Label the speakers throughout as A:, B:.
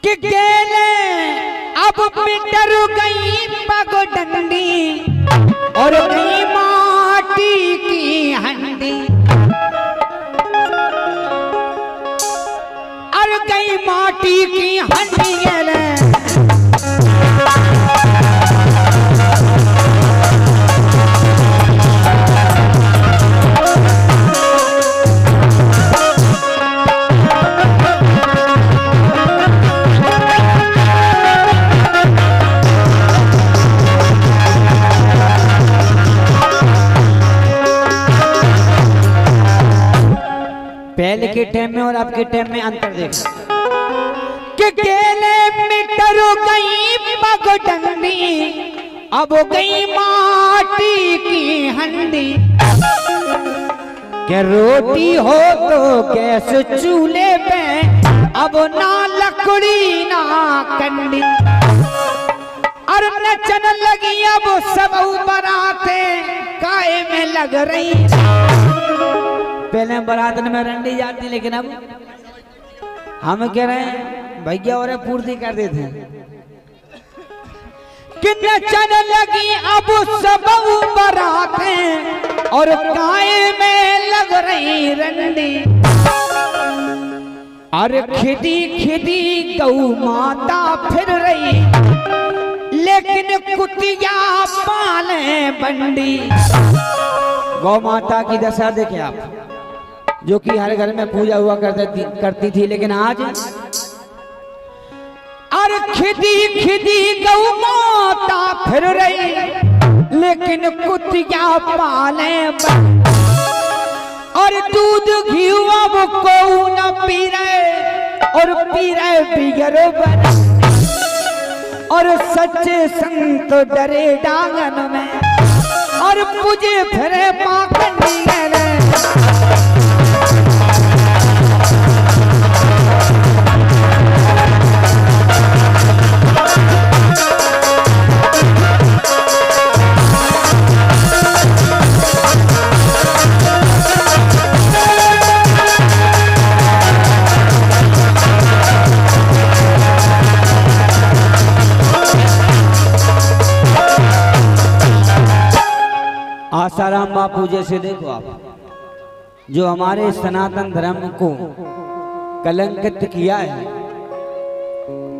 A: कि गेले अब मिटर गई पगडंडी और गई माटी की हंडी, और गई माटी की हंडी गेले। पहले के टाइम में और अब के टाइम में अंतर देखो कि केले मिटर गई पगडंडी अब गई माटी की हंडी, के रोटी हो तो गैस चूल्हे पे अब ना लकड़ी ना कंडी, और नचन लगी अब सब बराते काहे में लग रही। पहले बारात में रंडी जाती, लेकिन अब हम कह रहे हैं भैया और पूर्ति कर देते हैं कि नचन लगी अब सब बारातें और गाय में लग रही रंडी, और खिदी खिदी गौ माता फिर रही लेकिन कुतिया पाले बंडी। गौ माता की दशा देखे आप, जो कि हर घर में पूजा हुआ करती थी, लेकिन आज और खिदी खिदी गौ माता फिर रही लेकिन कुतिया पाले और दूध घी अब को न पी रहे और पी रहे बिगर और सच्चे संत डरे डांगन में और मुझे फिरे पाखंडी आसाराम बापू जैसे देखो आप, जो हमारे सनातन धर्म को कलंकित किया है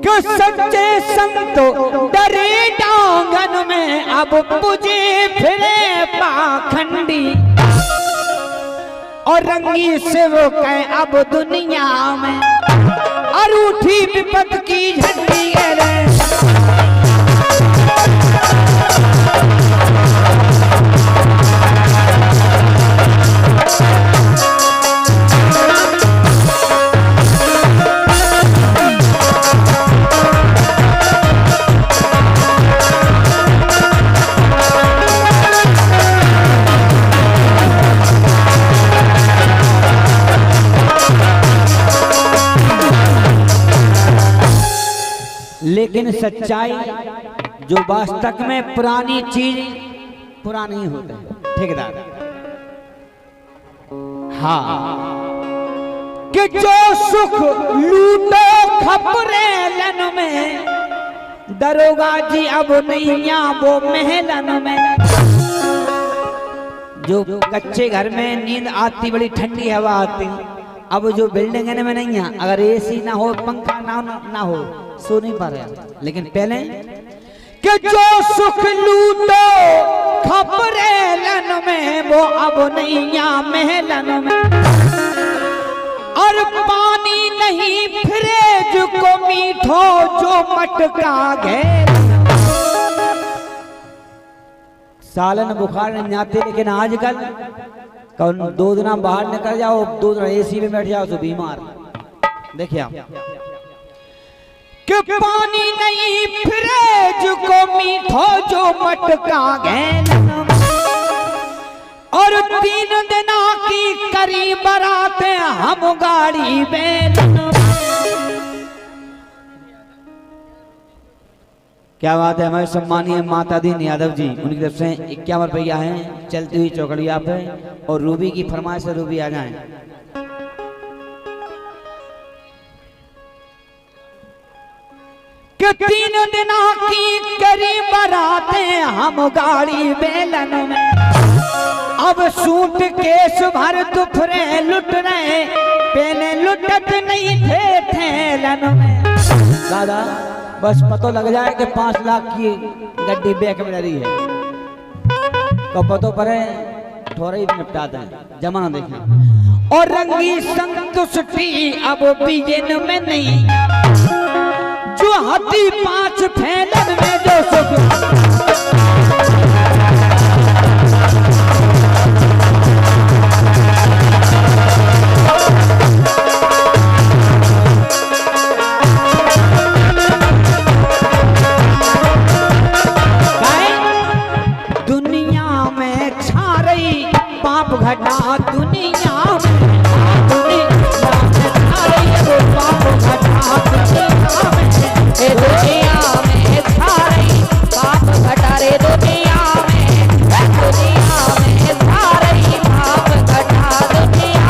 A: कि सच्चे संतो डरे डांगन में अब पूजे फिरे पाखंडी, और रंगी से वो कहे अब दुनिया में और उठी विपत की झंडी लेकिन सच्चाई जो वास्तव में पुरानी चीज पुरानी ही होता है ठेकेदार। हाँ कि जो सुख लूटो खपरेलन में दरोगा जी अब नहीं आ वो महलन में। जो कच्चे घर में नींद आती बड़ी ठंडी हवा आती, अब जो बिल्डिंग में नहीं है, अगर एसी ना हो पंखा ना हो सो नहीं पा रहा। लेकिन पहले कि जो सुख लूटो खपरेलन में वो अब नहीं आ महलन में, और पानी नहीं फ्रिज को मीठो जो मटका घेर। सालन बुखार नहीं आते, लेकिन आजकल कौन 2 दिन बाहर निकल जाओ, 2 दिन एसी में बैठ जाओ तो बीमार। देखिए आप कि पानी नहीं फ्रिज को मीठो जो मटका घेर, और 3 दिन की करी बराते हम गाड़ी बैल। क्या बात है। हमारे सम्मानीय माता दीन यादव जी, उनकी तरफ से 51 रुपया है चलती हुई चौकड़िया पे, और रूबी की फरमाइश से रूबी आ जाएं। कि 3 दिना की करी बरातें हम गाड़ी बेलन में। अब सूट केस भर दुफरे लुट रहे, पहले लुटत नहीं थे थैलन में। दादा बस पतो लग जाए कि 5 लाख की गड्डी बैग में लगी है तो पतो पर थोड़ा ही निपटाते हैं, जमाना देखें। और रंगी संतुष्टि अब बिजन में नहीं, जो हाथी 5 फैलन में जो सुख। घटा दुनिया में, दुनिया में छा रही है वो पाप घटा दुनिया में छा रही पाप घटा रे दुनिया में छा रही पाप घटा दुनिया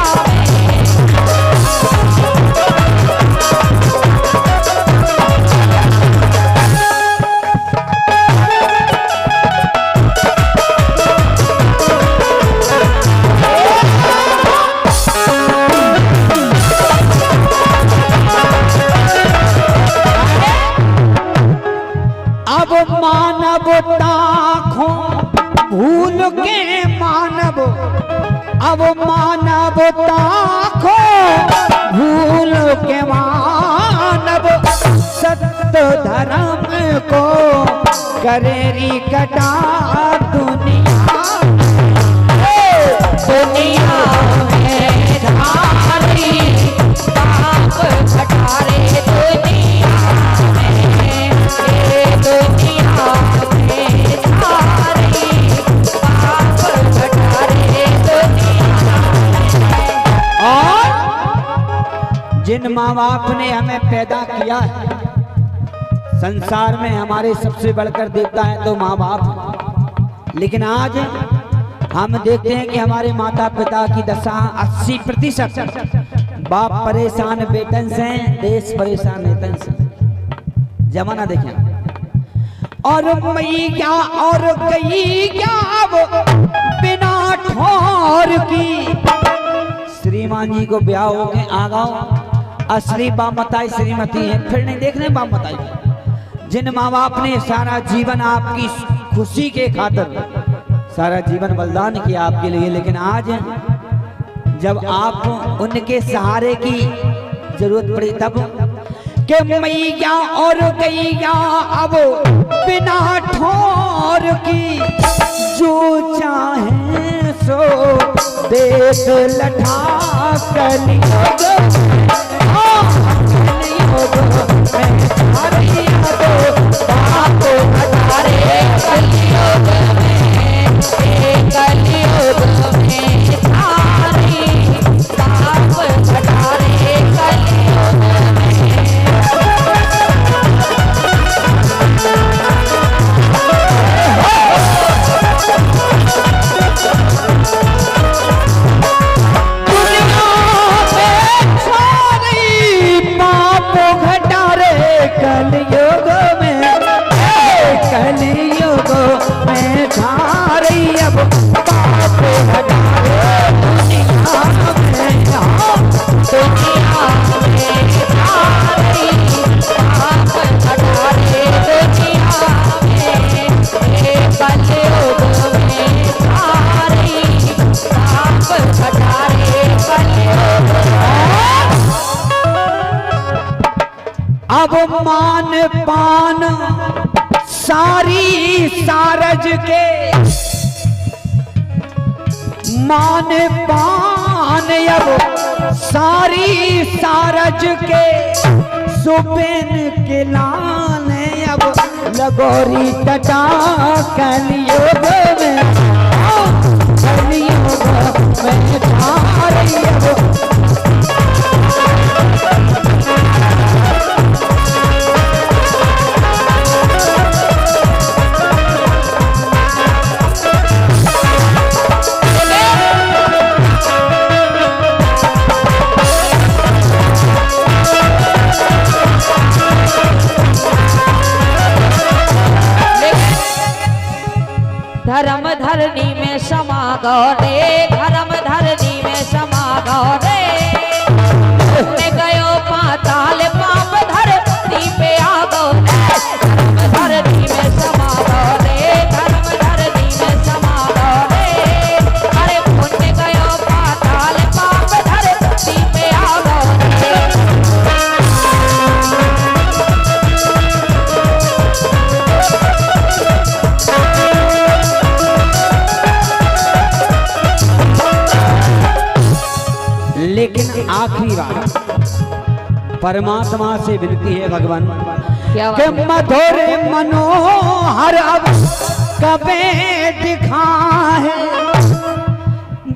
A: मानवता खो भूल के मानव, अब मानवता खो भूल के मानव, सत्य धर्म को करेरी कटा दुनिया, दुनिया में धारी पाप घटा रे दुनिया में, दुनिया में धारी पाप घटा रे दुनिया। और जिन माँ बाप ने हमें पैदा किया है, संसार में हमारे सबसे बढ़कर देवता है तो माँ बाप, लेकिन आज हम देखते हैं कि हमारे माता पिता की दशा 80% बाप परेशान बेटन से, देश परेशान नेतन से। जमाना देखें। और मैया और गई क्या वो बिना ठोर की, श्रीमान जी को ब्याह हो गए आ गाओ असली बामताई श्रीमती है, फिर नहीं देखने बामताई। जिन माँ बाप ने सारा जीवन आपकी खुशी के खातिर सारा जीवन बलिदान किया आपके लिए, लेकिन आज जब आप उनके सहारे की जरूरत पड़ी तब के मैया और गैया अब बिना ठोर की, जो चाहे सो देश लठा कलियोग अब मान पान सारी सारज के, मान पान अब सारी सारज के, सुबेन के लाल अब लगोरी टटा कलियोग में, कलियोग में धारी अब
B: धर्म धरनी में समा गौरे, धर्म धरनी में समा गौरे। मैं गयो पाताल पाप धरती पे आ गौरे, धर्म धरनी में समा गौरे, धर्म धरनी में समा गौरे। अरे पुण्य गयो पाताल पाप धरती पे आ गौरे।
A: लेकिन आखिरी बार परमात्मा से विनती है भगवान कि मधुर मनोहर अब कबे दिखाए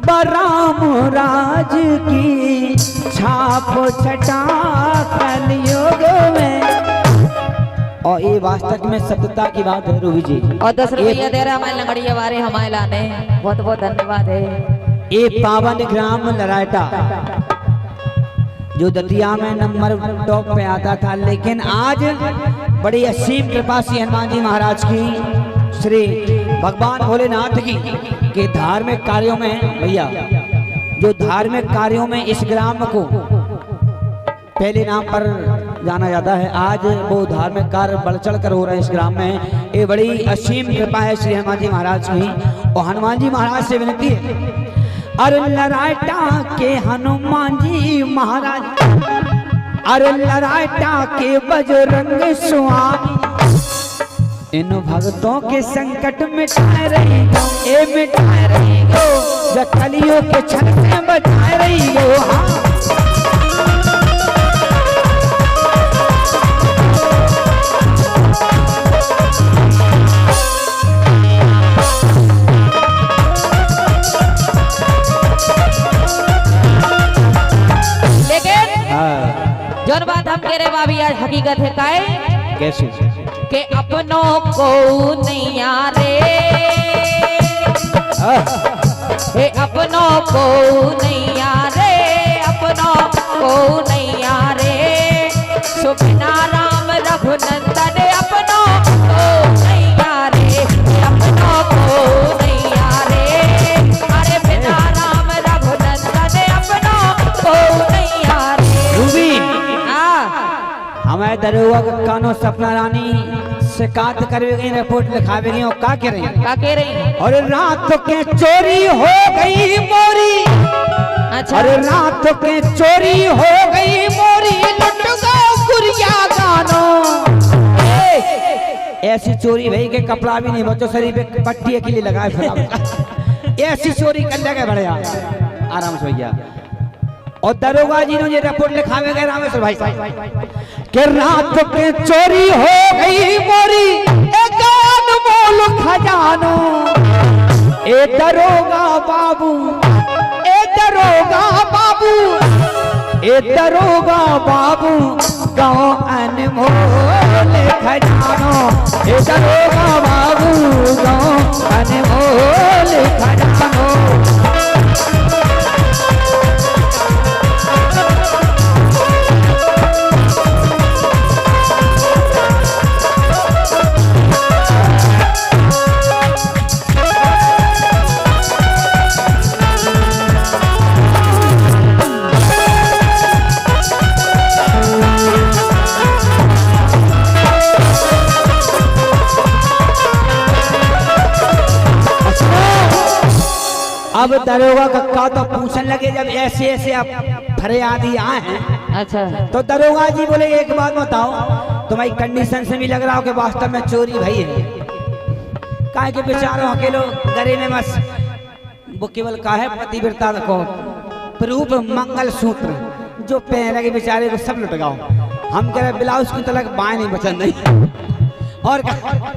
A: बराम राज की छाप छटा कलयुग में। और ये वास्तव में सत्यता की बात है रूही जी।
B: और 10 रुपया दे रहा हमारे लंगड़िया वारे हमारे लाने, बहुत बहुत धन्यवाद है।
A: ये पावन ग्राम लराटा जो दतिया में नंबर टॉप पे आता था, लेकिन आज बड़ी असीम कृपा श्री हनुमान जी महाराज की, श्री भगवान भोलेनाथ की के धार्मिक कार्यों में, भैया जो धार्मिक कार्यों में इस ग्राम को पहले नाम पर जाना जाता है, आज वो धार्मिक कार्य बढ़ चढ़ कर हो रहे हैं इस ग्राम में। ये बड़ी असीम कृपा है श्री हनुमान जी महाराज की। और हनुमान जी महाराज से विनती है, अरे लराटा के हनुमान जी महाराज, अरे लराटा के बजरंग स्वामी, इन भक्तों के संकट मिटाए रही हो, ए मिटाए रही हो, कलियों के छल में बचाए रही हो। हाँ
B: जोन बात हम कह रहे भाभी आज हकीकत है काए
A: कैसे
B: के अपनों को नैया रे, हे अपनों को नैया रे, अपनों को नैया रे, सुखना राम रघुनंदन अपनों को नैया रे, अपनों को नैया रे। अरे बिना राम रघुनंदन अपनों को नैया रे।
A: हमारे दरोगा कानो सपना रानी शिकायत कर गई, रिपोर्ट लिखा गई और क्या कह रही है? और रात के चोरी हो गई मोरी,
B: अच्छा।
A: और रात के चोरी हो गई मोरी, लुट गो गुरिया गानो। ऐसी चोरी भाई के कपड़ा भी नहीं बचो, शरीर पे पट्टी के लिए लगाए फिर ऐसी चोरी कर लेगा बढ़िया आराम से भैया। और दरोगा जी ने ये रिपोर्ट लिखावे गए रामेश्वर भाई कि रात पे चोरी हो गई मोरी, एक अनमोल खजानो। ए दरोगा बाबू, ए दरोगा बाबू, ए दरोगा बाबू, गाँव अनमोल खजानो। ए दरोगा बाबू, गाँव अनमोल खजानो। अब दरोगा कक्का तो पूछने लगे, जब ऐसे ऐसे आप फरियादी आए हैं,
B: अच्छा,
A: तो दरोगा जी बोले एक बात बताओ, तुम्हारी कंडीशन से भी लग रहा हो कि वास्तव में चोरी भई है। काहे के बेचारों अकेलो गरे में बस वो केवल का है पतिव्रता को रूप मंगल सूत्र जो पहन लगे बेचारे को सब लुट गाओ। हम कह रहे ब्लाउज की तलक बाएं नहीं बचन नहीं। और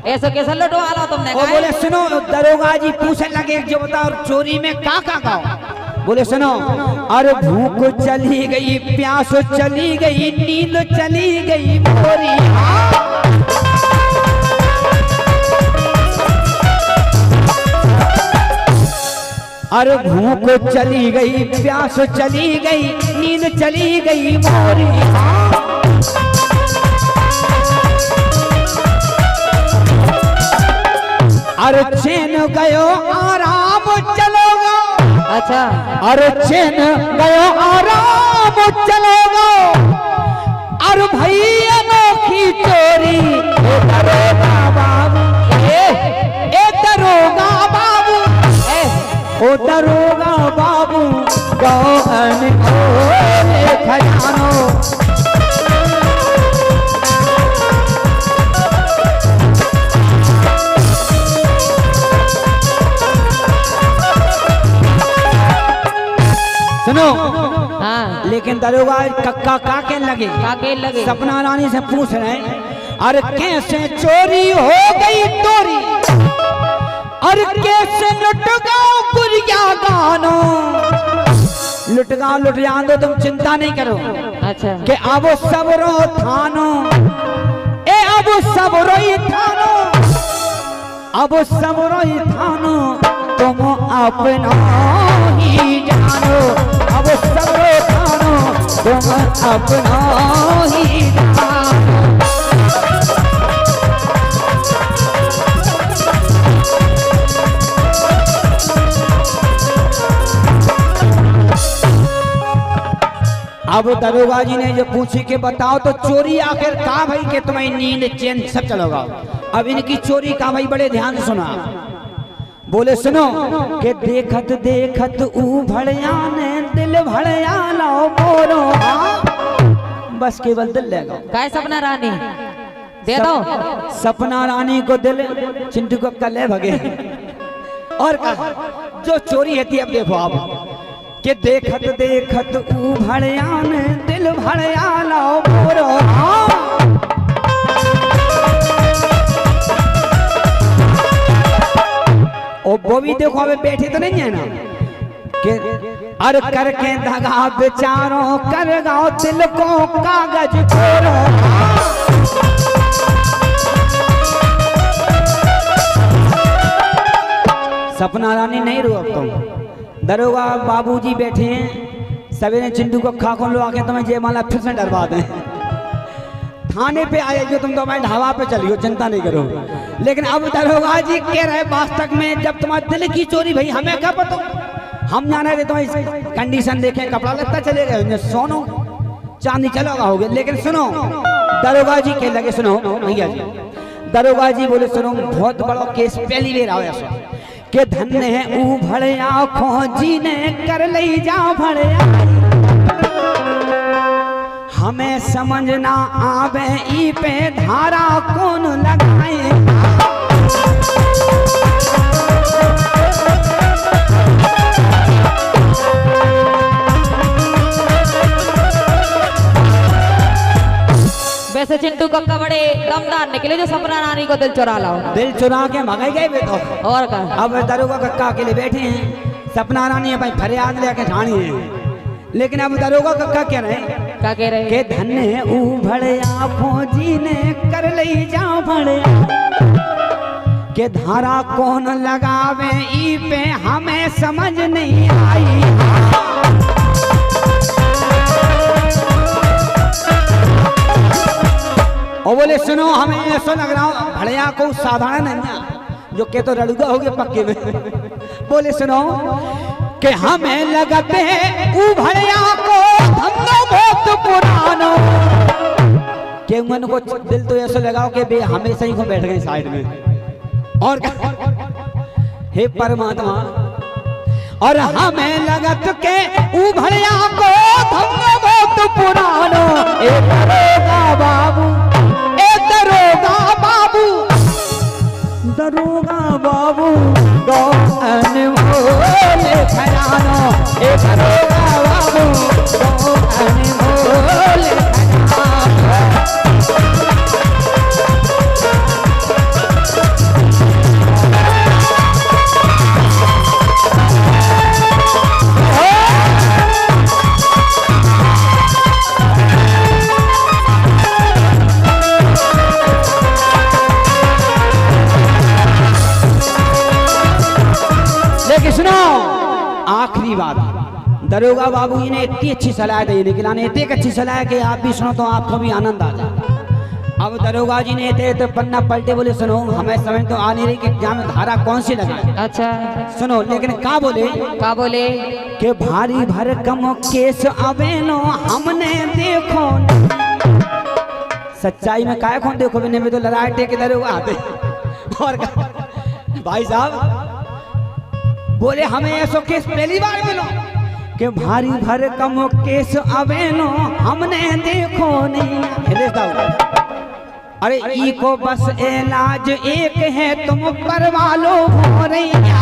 B: ऐसा कैसा लुटवा लो तुमने?
A: और बोले सुनो, दरोगा जी पूछने लगे जो बताओ चोरी में का गाओ। बोले सुनो, अरे भूख चली गई, प्यास चली गई, नींद चली गई मोरी। अरे भूख चली गई, प्यास चली गई, नींद चली गई मोरी। अरे चैन गयो आराम चलोगा,
B: अच्छा
A: अरे चैन गयो आराम चलोगा, अरे भाई अनोखी चोरी ए दरोगा बाबू, ए दरोगा बाबू, ओ दरोगा बाबू गौन खोले खजानो। सुनो
B: हाँ
A: लेकिन दरोगा कक्का का के लगे,
B: काके लगे
A: सपना रानी से पूछ रहे हैं अरे कैसे चोरी हो गई तोरी, अरे कैसे लुट गाओ गुरिया गानो, लुट गाओ लुट जान दो तुम चिंता नहीं करो,
B: अच्छा
A: कि अब सबरो थानो, ए अब सबरो ही थानो, अब सबरो ही थानो, तुम अपना ही जानो, अब सबरो थानो, तुम अपना ही जानो। अब दरोगा जी ने जो पूछी के बताओ तो चोरी आखिर का भाई के तुम्हें नींद चैन सब चलोगा। अब इनकी चोरी का भाई बड़े ध्यान सुना, बोले सुनो के देखत देखत ऊ भड़या ने दिल भड़या लाओ बोलो, बस केवल दिल ले गो।
B: काय सपना रानी दे दो,
A: सपना रानी को दिल चिंटू को कल भगे। और कहा जो चोरी है अब देखो आप कि देखत देखत ऊ भड़या ने दिल भड़या लाओ बोलो, ओ वो भी देखो अबे बैठे तो नहीं है ना कि अरे करके दगा बेचारों कर गाओ दिल को कागज खोरो। सपना रानी नहीं रो अब तुम, दरोगा बाबूजी बैठे हैं, सवेरे चिंटू को खा खोल लो आके तुम्हें जयमाला फिर से डरवा दें। थाने पे आए जो तुम तो भाई ढाबा पे चलियो चिंता नहीं करो। लेकिन अब दरोगा जी कह रहे वास्तव में जब तुम्हारे दिल की चोरी भाई हमें क्या पता, हम जाना है तुम्हें कंडीशन देखें कपड़ा लगता चले गए सोनो चांदी चलोगा हो गया। लेकिन सुनो दरोगा जी के लगे, सुनो भैया जी, दरोगा जी बोले सुनो बहुत बड़ा केस पहली बार आया सो के धन्य है ऊ भड़या खोजी ने कर ले जा भड़या, हमें समझ ना आवे ई पे धारा कौन लगाए।
B: वैसे चिंटू कक्का बड़े दमदार निकले जो सपना रानी को दिल चुरा लाओ,
A: दिल चुरा के भगाई गए वे तो।
B: और का
A: अब दरोगा कक्का अकेले बैठे हैं, सपना रानी है भाई फरियाद लेके ठाणी है। लेकिन अब दरोगा कक्का कह रहे
B: क्या कह रहे
A: के धन्य है ऊ भड़या फौजी ने कर ले जा भड़या, के धारा कौन लगावे ई पे हमें समझ नहीं आई। और बोले सुनो हमें ऐसा लग रहा भड़या को साधारण नहीं है जो के तो रड़ुगा हो गया पक्के में। बोले सुनो कि हमें लगते ऊ भड़या को हमने बहुत पुरानो, के मन को दिल तो ऐसा लगाओ कि बे हमेशा ही को बैठ गए साइड में। और हे परमात्मा, और हमें लगत के ऊ भड़या को हमने बहुत पुरानो, ए दरोगा बाबू, दरोगा बाबू, दरोगा बाबू गौन मोले खजानो, ए दरोगा बाबू गौन मोले खजानो। लेकिन सुनो आखिरी बात, दरोगा बाबू जी ने इतनी अच्छी सलाह दी, लेकिन इतनी अच्छी सलाह कि आप भी सुनो तो आपको भी आनंद आ जाए। अब दरोगा जी ने थे तो पन्ना पलटे, बोले सुनो हमें समझ तो आ नहीं रही कि एग्जाम में धारा कौन सी लगाए।
B: अच्छा
A: सुनो लेकिन का बोले
B: के
A: भारी भरकम केस अबेनो हमने देखो। सच्चाई में काय कौन देखो, बिने में तो लड़ाई के दरोगा आते। और भाई साहब बोले हमें ऐसो केस पहली बार मिलो कि भारी भरकम केस अबेनो हमने देखो नहीं। अरे ई को बस इलाज एक है, तुम करवा लो भोरैया।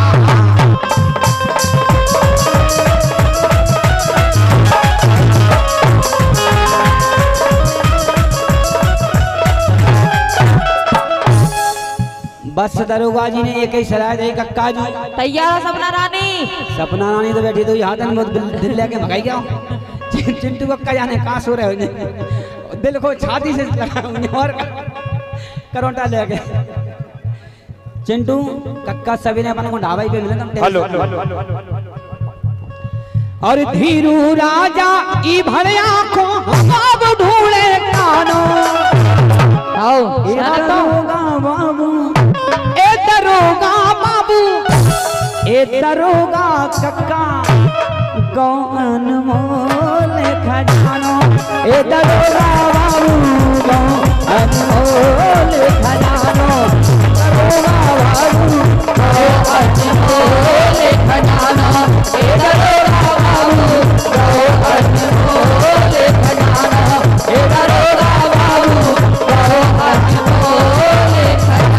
A: बस दरोगा जी ने एक ही सलाह दी, कक्का जी
B: तैयार सपना रानी।
A: सपना रानी तो बैठी तो यहाँ तक दिल लेके भगाई गया। चिंटू कक्का जाने कहाँ सो रहे हो, दिल को छाती से लगा और करोटा ले गए। चिंटू कक्का सभी ने अपन को ढाबाई पे मिले। और धीरू राजा ई भरे आंखों अब ढूंढे कानो। दरोगा बाबू, ए दरोगा बाबू, ए दरोगा कक्का गौन मोल खजानो। ए दरोगा बाबू गौन मोल खजानो। दरोगा बाबू गौन मोल खजानो। ए दरोगा बाबू गौन मोल खजानो। ए दरोगा बाबू गौन मोल खजानो।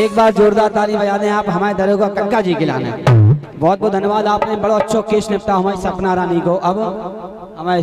A: एक बार जोरदार ताली बजा दें आप हमारे दरोगा कक्का जी के लाने। बहुत बहुत धन्यवाद, आपने बड़ा अच्छा केस निपटा हमारी सपना रानी को। अब हमारे